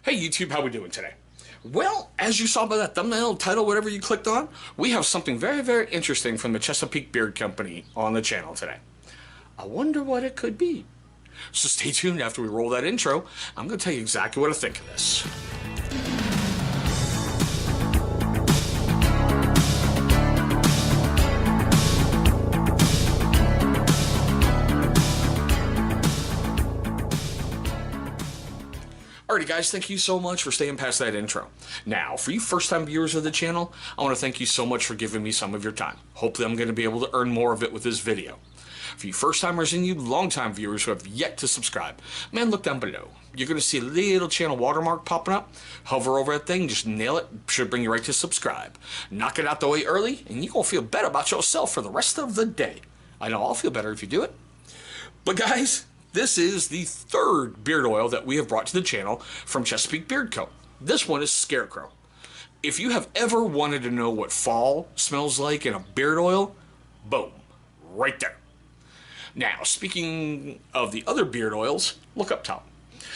Hey YouTube, how we doing today? Well, as you saw by that thumbnail, title, whatever you clicked on, we have something very, very interesting from the Chesapeake Beard Company on the channel today. I wonder what it could be. So stay tuned after we roll that intro. I'm going to tell you exactly what I think of this. Alrighty guys, thank you so much for staying past that intro. Now, for you first-time viewers of the channel, I want to thank you so much for giving me some of your time. Hopefully I'm going to be able to earn more of it with this video. For you first-timers and you long-time viewers who have yet to subscribe, man, look down below. You're going to see a little channel watermark popping up. Hover over that thing, just nail it, should bring you right to subscribe. Knock it out the way early, and you're going to feel better about yourself for the rest of the day. I know I'll feel better if you do it. But guys, this is the third beard oil that we have brought to the channel from Chesapeake Beard Co. This one is Scarecrow. If you have ever wanted to know what fall smells like in a beard oil, boom, right there. Now, speaking of the other beard oils, look up top.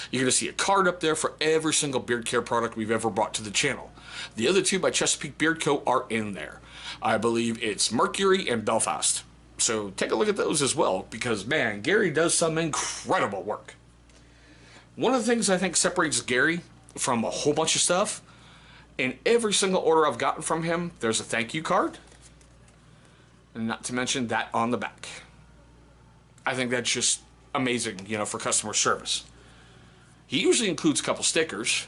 You're going to see a card up there for every single beard care product we've ever brought to the channel. The other two by Chesapeake Beard Co. are in there. I believe it's Mercury and Belfast. So take a look at those as well, because man, Gary does some incredible work. One of the things I think separates Gary from a whole bunch of stuff, in every single order I've gotten from him, there's a thank you card, and not to mention that on the back. I think that's just amazing, you know, for customer service. He usually includes a couple stickers,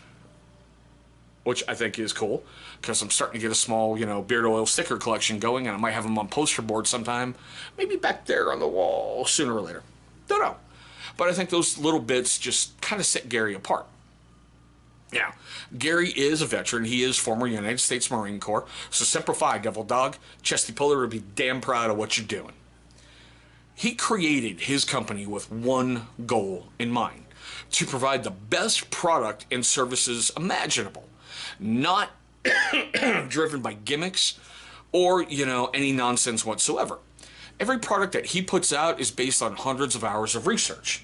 which I think is cool, because I'm starting to get a small, you know, beard oil sticker collection going, and I might have them on poster board sometime, maybe back there on the wall sooner or later. Don't know. But I think those little bits just kind of set Gary apart. Now, Gary is a veteran. He is former United States Marine Corps, so Semper Fi, Devil Dog. Chesty Puller would be damn proud of what you're doing. He created his company with one goal in mind: to provide the best product and services imaginable. Not driven by gimmicks or, you know, any nonsense whatsoever. Every product that he puts out is based on hundreds of hours of research.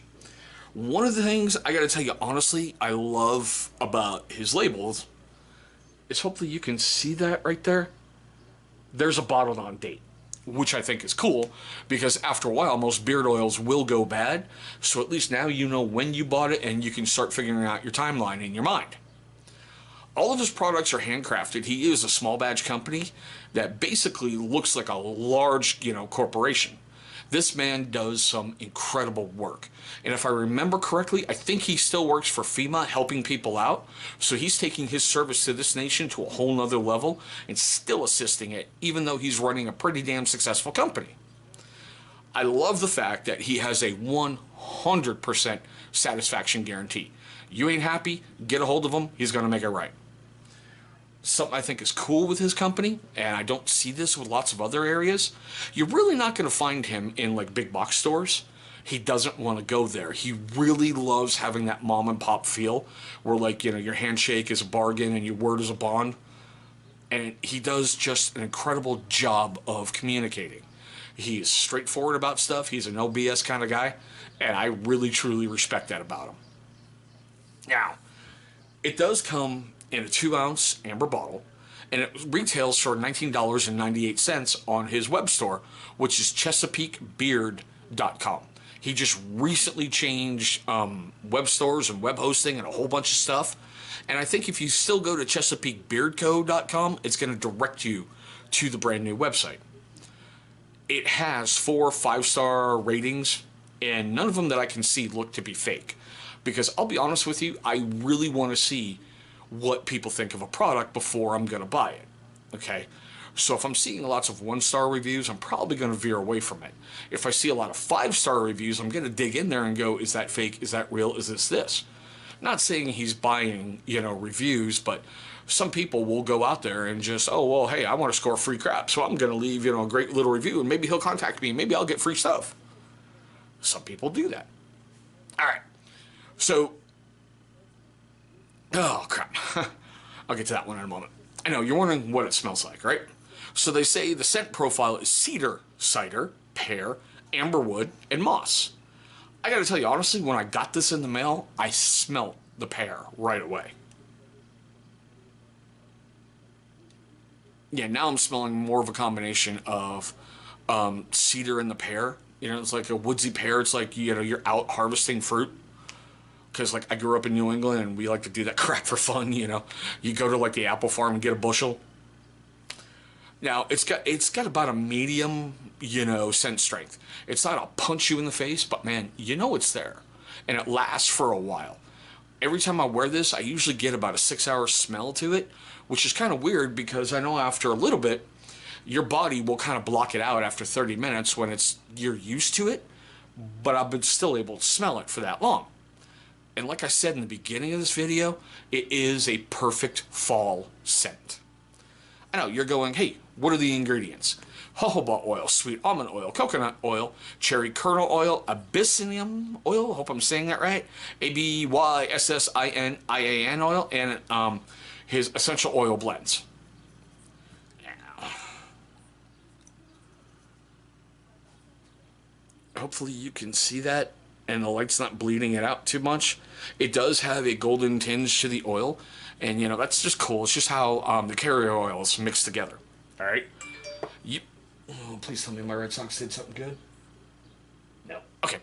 One of the things I gotta tell you honestly I love about his labels is, hopefully you can see that right there, there's a bottled on date, which I think is cool, because after a while most beard oils will go bad, so at least now you know when you bought it and you can start figuring out your timeline in your mind. All of his products are handcrafted. He is a small batch company that basically looks like a large, you know, corporation. This man does some incredible work. And if I remember correctly, I think he still works for FEMA helping people out. So he's taking his service to this nation to a whole nother level and still assisting it, even though he's running a pretty damn successful company. I love the fact that he has a 100% satisfaction guarantee. You ain't happy, get a hold of him, he's going to make it right. Something I think is cool with his company, and I don't see this with lots of other areas, you're really not going to find him in like big box stores. He doesn't want to go there. He really loves having that mom and pop feel where, like, you know, your handshake is a bargain and your word is a bond. And he does just an incredible job of communicating. He is straightforward about stuff. He's a no BS kind of guy, and I really truly respect that about him. Now, it does come in a 2-ounce amber bottle, and it retails for $19.98 on his web store, which is ChesapeakeBeard.com. He just recently changed web stores and web hosting and a whole bunch of stuff, and I think if you still go to ChesapeakeBeardCo.com, it's going to direct you to the brand new website. It has 4 5-star ratings, and none of them that I can see look to be fake. Because I'll be honest with you, I really want to see what people think of a product before I'm going to buy it. Okay? So if I'm seeing lots of 1-star reviews, I'm probably going to veer away from it. If I see a lot of 5-star reviews, I'm going to dig in there and go, is that fake? Is that real? Is this? Not saying he's buying, you know, reviews, but some people will go out there and just, oh, well, hey, I want to score free crap, so I'm going to leave, you know, a great little review, and maybe he'll contact me, maybe I'll get free stuff. Some people do that. All right. So, oh crap, I'll get to that one in a moment. I know, you're wondering what it smells like, right? So they say the scent profile is cedar, cider, pear, amberwood, and moss. I gotta tell you, honestly, when I got this in the mail, I smelt the pear right away. Yeah, now I'm smelling more of a combination of cedar and the pear. You know, it's like a woodsy pear. It's like, you know, you're out harvesting fruit. Because, like, I grew up in New England and we like to do that crap for fun, you know. You go to, like, the apple farm and get a bushel. Now, it's got about a medium, you know, scent strength. It's not a punch you in the face, but, man, you know it's there. And it lasts for a while. Every time I wear this, I usually get about a 6-hour smell to it, which is kind of weird because I know after a little bit, your body will kind of block it out after 30 minutes when you're used to it, but I've been still able to smell it for that long. And like I said in the beginning of this video, it is a perfect fall scent. I know, you're going, hey, what are the ingredients? Jojoba oil, sweet almond oil, coconut oil, cherry kernel oil, abyssinium oil, hope I'm saying that right, ABYSSINIAN oil, and his essential oil blends. Hopefully you can see that and the light's not bleeding it out too much. It does have a golden tinge to the oil, and you know, that's just cool. It's just how the carrier oils mix together. All right. Oh, please tell me my Red Sox did something good. No. Okay.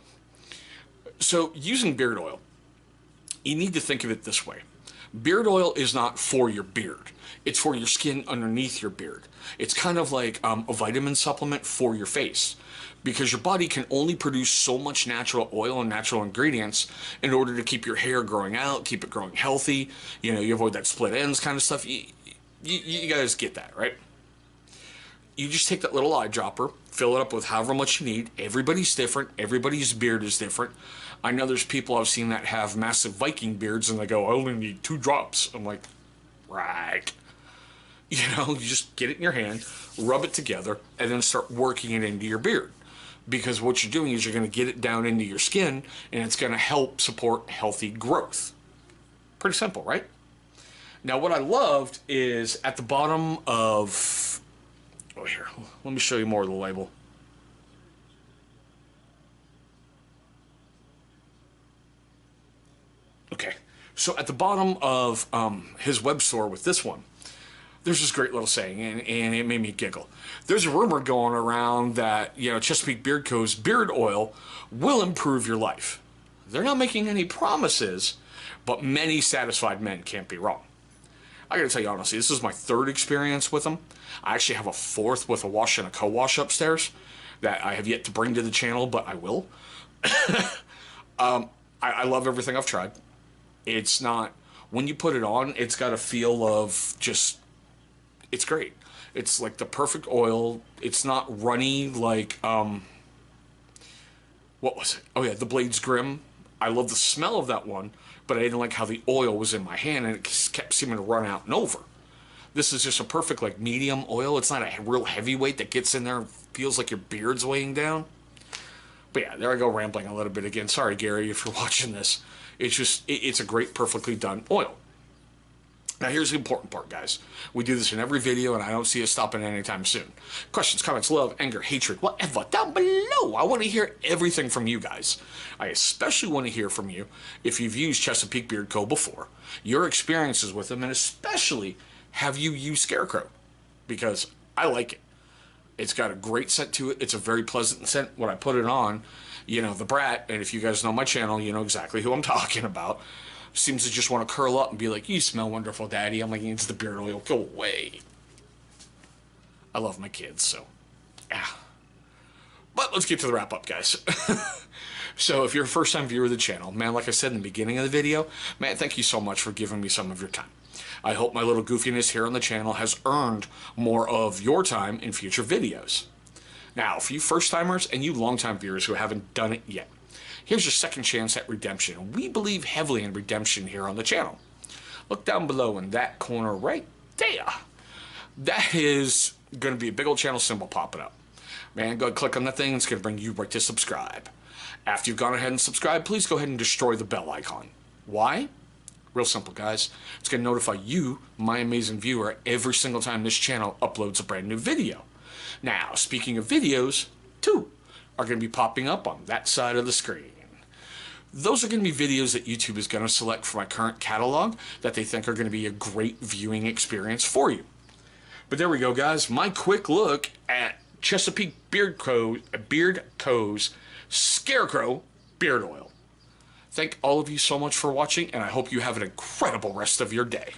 So using beard oil, you need to think of it this way. Beard oil is not for your beard. It's for your skin underneath your beard. It's kind of like a vitamin supplement for your face, because your body can only produce so much natural oil and natural ingredients in order to keep your hair growing out, keep it growing healthy. You know, you avoid that split ends kind of stuff. You guys get that, right? You just take that little eyedropper, fill it up with however much you need. Everybody's different. Everybody's beard is different. I know there's people I've seen that have massive Viking beards and they go, I only need 2 drops. I'm like, right. You know, you just get it in your hand, rub it together, and then start working it into your beard. Because what you're doing is you're going to get it down into your skin, and it's going to help support healthy growth. Pretty simple, right? Now, what I loved is at the bottom of... Oh, here, let me show you more of the label. Okay, so at the bottom of his web store with this one, there's this great little saying, and it made me giggle. There's a rumor going around that, you know, Chesapeake Beard Co.'s beard oil will improve your life. They're not making any promises, but many satisfied men can't be wrong. I gotta tell you honestly, this is my 3rd experience with them. I actually have a 4th with a wash and a co-wash upstairs that I have yet to bring to the channel, but I will. I love everything I've tried. It's not, when you put it on, it's got a feel of just, it's great. It's like the perfect oil. It's not runny like, what was it? Oh yeah, the Blades Grim. I love the smell of that one, but I didn't like how the oil was in my hand and it just kept seeming to run out and over. This is just a perfect like medium oil. It's not a real heavyweight that gets in there and feels like your beard's weighing down. But yeah, there I go rambling a little bit again. Sorry, Gary, if you're watching this. It's just, it's a great, perfectly done oil. Now here's the important part, guys. We do this in every video, and I don't see us stopping anytime soon. Questions, comments, love, anger, hatred, whatever, down below. I want to hear everything from you guys. I especially want to hear from you if you've used Chesapeake Beard Co. before, your experiences with them, and especially, have you used Scarecrow? Because I like it. It's got a great scent to it. It's a very pleasant scent. When I put it on, you know, the brat, and if you guys know my channel, you know exactly who I'm talking about, seems to just want to curl up and be like, you smell wonderful, Daddy. I'm like, it's the beard oil. Go away. I love my kids, so, yeah. But let's get to the wrap-up, guys. So if you're a first-time viewer of the channel, man, like I said in the beginning of the video, man, thank you so much for giving me some of your time. I hope my little goofiness here on the channel has earned more of your time in future videos. Now, for you first-timers and you long-time viewers who haven't done it yet, here's your second chance at redemption. We believe heavily in redemption here on the channel. Look down below in that corner right there. That is going to be a big old channel symbol popping up. Man, go ahead and click on that thing. It's going to bring you right to subscribe. After you've gone ahead and subscribed, please go ahead and destroy the bell icon. Why? Real simple, guys. It's going to notify you, my amazing viewer, every single time this channel uploads a brand new video. Now, speaking of videos, 2 are going to be popping up on that side of the screen. Those are going to be videos that YouTube is going to select from my current catalog that they think are going to be a great viewing experience for you. But there we go, guys. My quick look at Chesapeake Beard Co.'s Scarecrow Beard Oil. Thank all of you so much for watching, and I hope you have an incredible rest of your day.